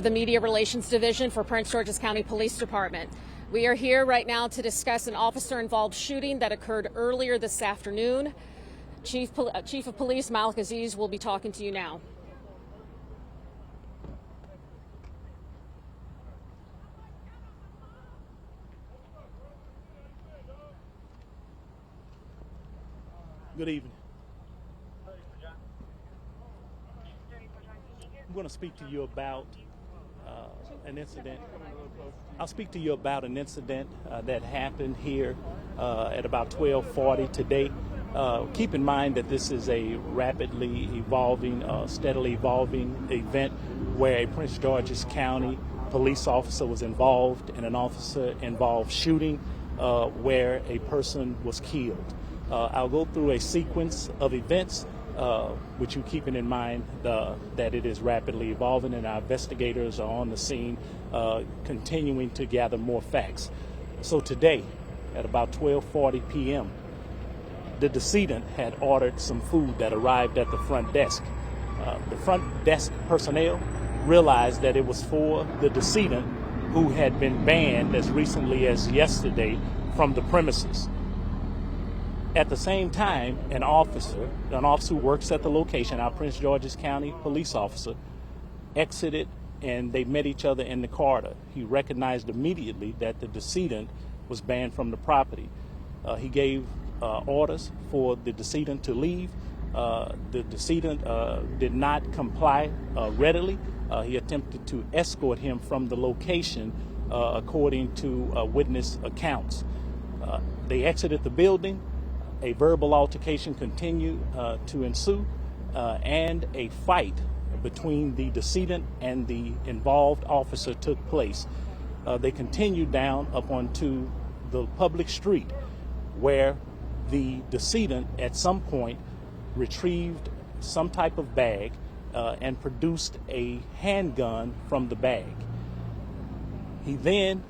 The Media Relations Division for Prince George's County Police Department. We are here right now to discuss an officer-involved shooting that occurred earlier this afternoon. Chief of Police Malik Aziz will be talking to you now. Good evening. I'm going to speak to you about an incident. I'll speak to you about an incident that happened here at about 12:40 today. Keep in mind that this is a rapidly evolving, steadily evolving event where a Prince George's County police officer was involved in an officer-involved shooting where a person was killed. I'll go through a sequence of events with you keeping in mind that it is rapidly evolving and our investigators are on the scene continuing to gather more facts. So today at about 12:40 p.m. the decedent had ordered some food that arrived at the front desk. The front desk personnel realized that it was for the decedent who had been banned as recently as yesterday from the premises. At the same time, an officer who works at the location, our Prince George's County police officer, exited and they met each other in the corridor. He recognized immediately that the decedent was banned from the property. He gave orders for the decedent to leave. The decedent did not comply readily. He attempted to escort him from the location according to witness accounts. They exited the building. A verbal altercation continued to ensue, and a fight between the decedent and the involved officer took place. They continued down up onto the public street where the decedent at some point retrieved some type of bag and produced a handgun from the bag. He then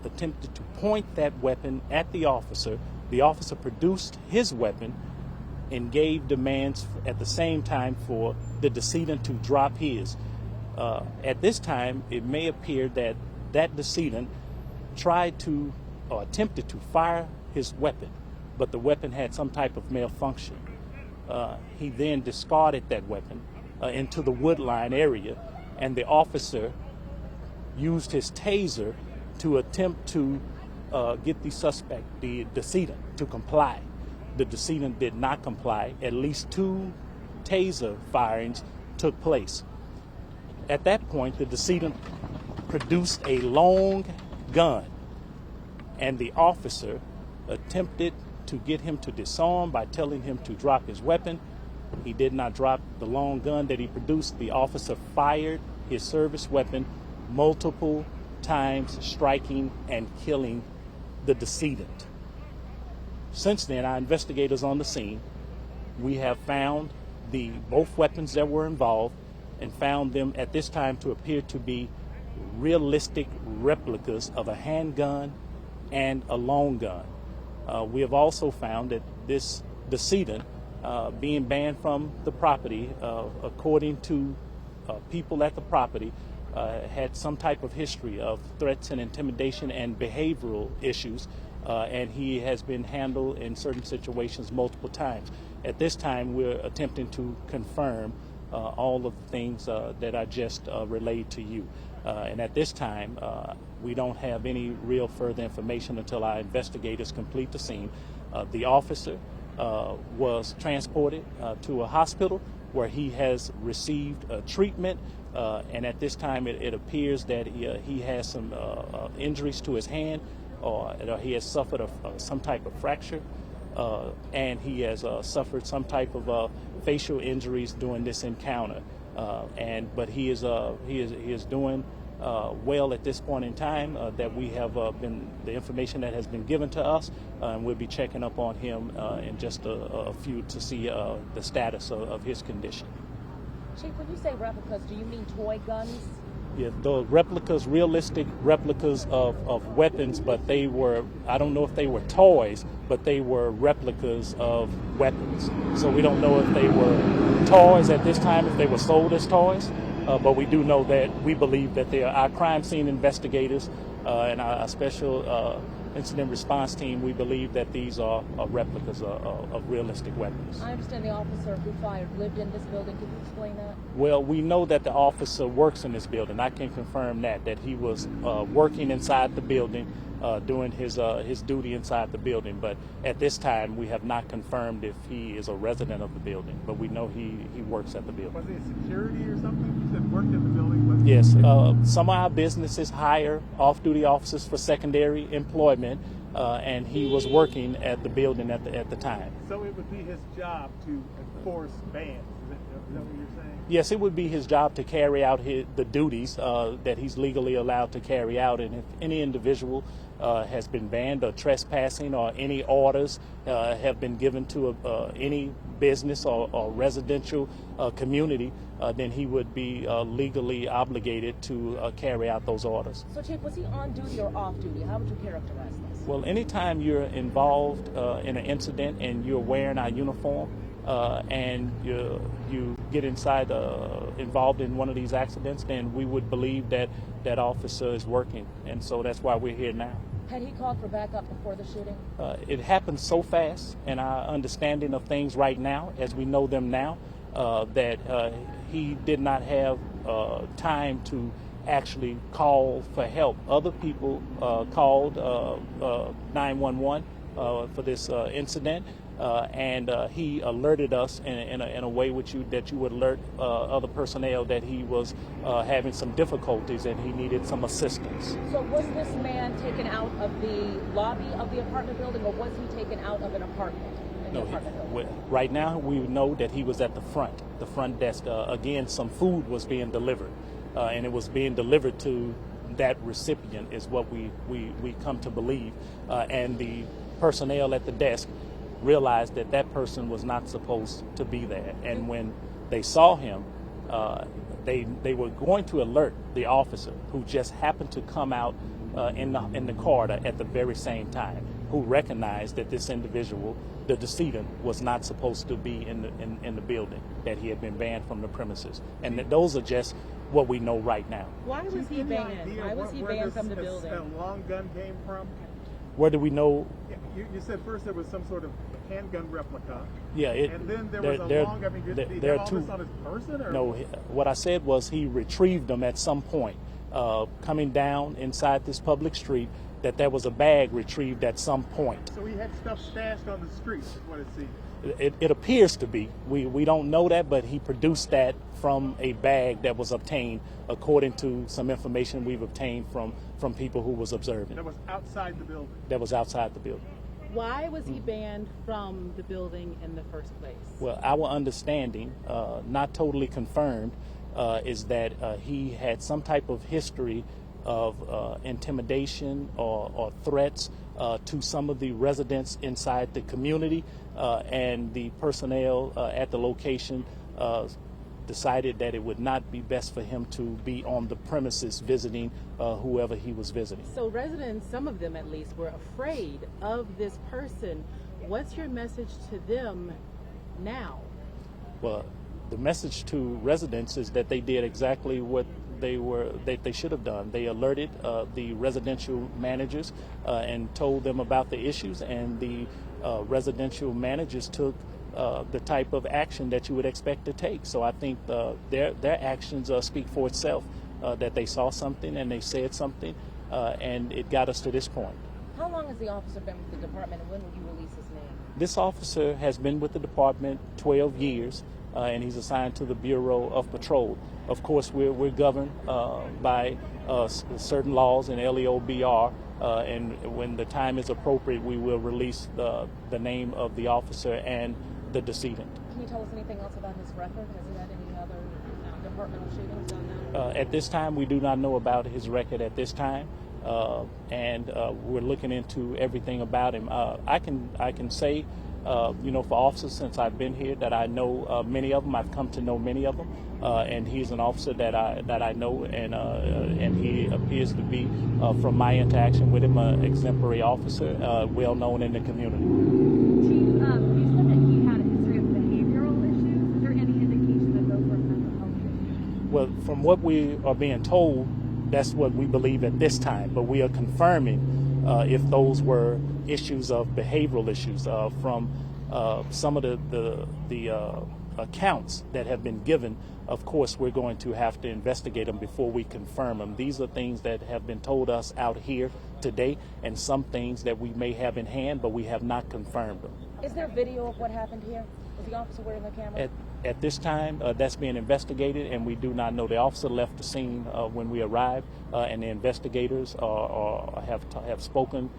attempted to point that weapon at the officer. The officer produced his weapon and gave demands at the same time for the decedent to drop his. At this time, it may appear that that decedent tried to or attempted to fire his weapon, but the weapon had some type of malfunction. He then discarded that weapon into the woodline area, and the officer used his taser to attempt to get the suspect, the decedent, to comply. The decedent did not comply. At least 2 taser firings took place. At that point, the decedent produced a long gun, and the officer attempted to get him to disarm by telling him to drop his weapon. He did not drop the long gun that he produced. The officer fired his service weapon multiple times, striking and killing the decedent. Since then, our investigators on the scene, we have found both weapons that were involved and found them at this time to appear to be realistic replicas of a handgun and a long gun. We have also found that this decedent, being banned from the property, according to people at the property, had some type of history of threats and intimidation and behavioral issues, and he has been handled in certain situations multiple times. At this time, we're attempting to confirm all of the things that I just relayed to you. And at this time, we don't have any real further information until our investigators complete the scene. The officer was transported to a hospital where he has received treatment, and at this time it appears that he has some injuries to his hand, or he has suffered some type of fracture, and he has suffered some type of facial injuries during this encounter. But he is doing well at this point in time. That we have the information that has been given to us, and we'll be checking up on him in just a few to see the status of his condition. Chief, when you say replicas, do you mean toy guns? Yeah, the replicas, realistic replicas of weapons, but they were, I don't know if they were toys, but they were replicas of weapons. So we don't know if they were toys at this time, if they were sold as toys, but we do know that we believe that our crime scene investigators and our special incident response team, we believe that these are replicas of realistic weapons. I understand the officer who fired lived in this building. Could you explain that? Well, we know that the officer works in this building. I can confirm that he was working inside the building, doing his duty inside the building. But at this time, we have not confirmed if he is a resident of the building. But we know he works at the building. Was he security or something? You said worked in the building. But Yes, some of our businesses hire off-duty officers for secondary employment, and he was working at the building at the time. So it would be his job to enforce bans. Is that what you're saying? Yes, it would be his job to carry out the duties that he's legally allowed to carry out. And if any individual has been banned or trespassing, or any orders have been given to any business or residential community, then he would be legally obligated to carry out those orders. So, Chief, was he on duty or off duty? How would you characterize this? Well, anytime you're involved in an incident and you're wearing our uniform, and you get involved in one of these accidents, then we would believe that that officer is working, and so that's why we're here now. Had he called for backup before the shooting? It happened so fast, and our understanding of things right now, as we know them now, that he did not have time to actually call for help. Other people called 911 for this incident. And he alerted us in a way that you would alert other personnel that he was having some difficulties and he needed some assistance. So was this man taken out of the lobby of the apartment building, or was he taken out of an apartment? Right now we know that he was at the front desk. Again, some food was being delivered, and it was being delivered to that recipient is what we come to believe. And the personnel at the desk realized that that person was not supposed to be there, and when they saw him, they were going to alert the officer, who just happened to come out in the corridor at the very same time, who recognized that this individual, the decedent, was not supposed to be in the building, that he had been banned from the premises, and that those are just what we know right now. Why was he banned? Why was he banned from the building? Where this long gun came from? Where do we know? You said first there was some sort of handgun replica. Yeah, and then there was a long. I mean, did he have all this on his person? Or? No, what I said was he retrieved them at some point, coming down inside this public street. That there was a bag retrieved at some point. So he had stuff stashed on the street, is what it seems. It appears to be. We don't know that, but he produced that from a bag that was obtained, according to some information we've obtained from people who was observing. That was outside the building. That was outside the building. Why was he banned from the building in the first place? Well, our understanding, not totally confirmed, is that he had some type of history of intimidation or threats to some of the residents inside the community, and the personnel at the location decided that it would not be best for him to be on the premises visiting whoever he was visiting. So residents, some of them at least, were afraid of this person. What's your message to them now? Well, the message to residents is that they did exactly what they should have done. They alerted the residential managers and told them about the issues, and the residential managers took the type of action that you would expect to take. So I think their actions speak for itself, that they saw something and they said something, and it got us to this point. How long has the officer been with the department, and when will you release his name? This officer has been with the department 12 years, and he's assigned to the Bureau of Patrol. Of course, we're governed by certain laws in LEOBR, and when the time is appropriate, we will release the name of the officer and the decedent. Can you tell us anything else about his record? Has he had any other departmental shootings done now? At this time, we do not know about his record at this time, and we're looking into everything about him. I can say, for officers, since I've been here, that I know many of them. I've come to know many of them, and he's an officer that I know, and he appears to be, from my interaction with him, an exemplary officer, well known in the community. Chief, you said that he had a history of behavioral issues. Is there any indication that those were mental health issues? well, from what we are being told, that's what we believe at this time. But we are confirming if those were issues of behavioral issues from some of the accounts that have been given. Of course, we're going to have to investigate them before we confirm them. These are things that have been told us out here today, and some things that we may have in hand, but we have not confirmed them. Is there video of what happened here? Was the officer wearing the camera? At this time, that's being investigated, and we do not know. The officer left the scene when we arrived, and the investigators have spoken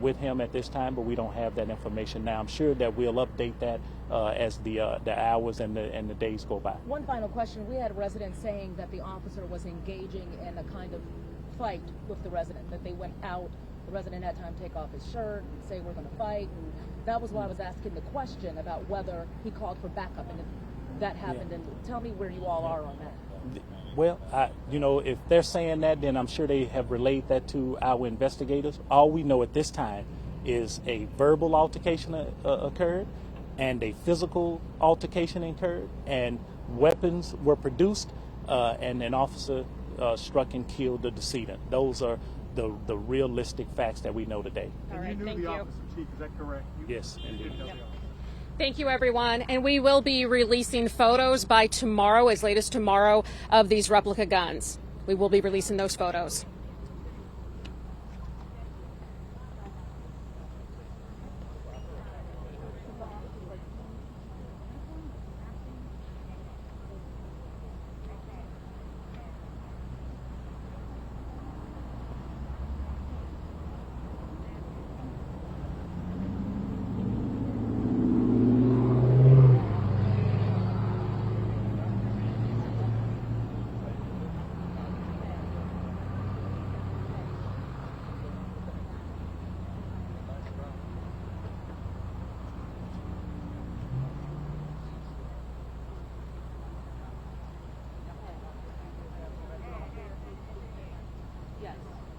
with him at this time, but we don't have that information now. I'm sure that we'll update that as the hours and the days go by. One final question. We had residents saying that the officer was engaging in a kind of fight with the resident, that they went out, the resident had time to take off his shirt and say, we're going to fight. And that was why I was asking the question about whether he called for backup and if that happened. Yeah. And tell me where you all are on that. Well, if they're saying that, then I'm sure they have relayed that to our investigators. All we know at this time is a verbal altercation occurred and a physical altercation occurred, and weapons were produced, and an officer struck and killed the decedent. Those are the realistic facts that we know today. All right, you knew the officer, Chief, is that correct? Yes, indeed. Yep. Thank you, everyone. And we will be releasing photos by tomorrow, as late as tomorrow, of these replica guns. We will be releasing those photos.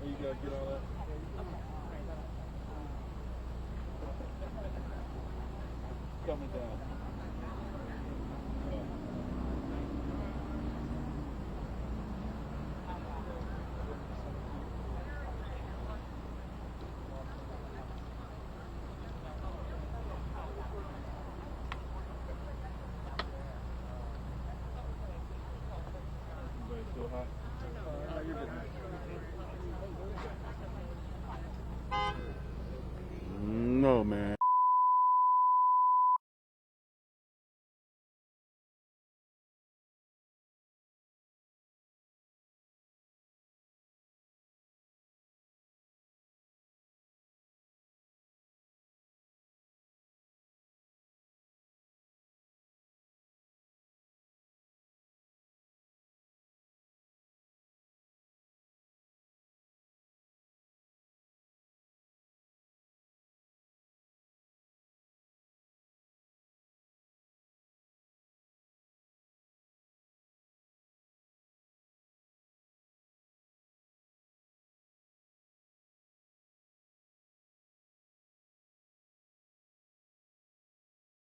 You gotta get all that. Coming down. Still hot? You're good. No, man.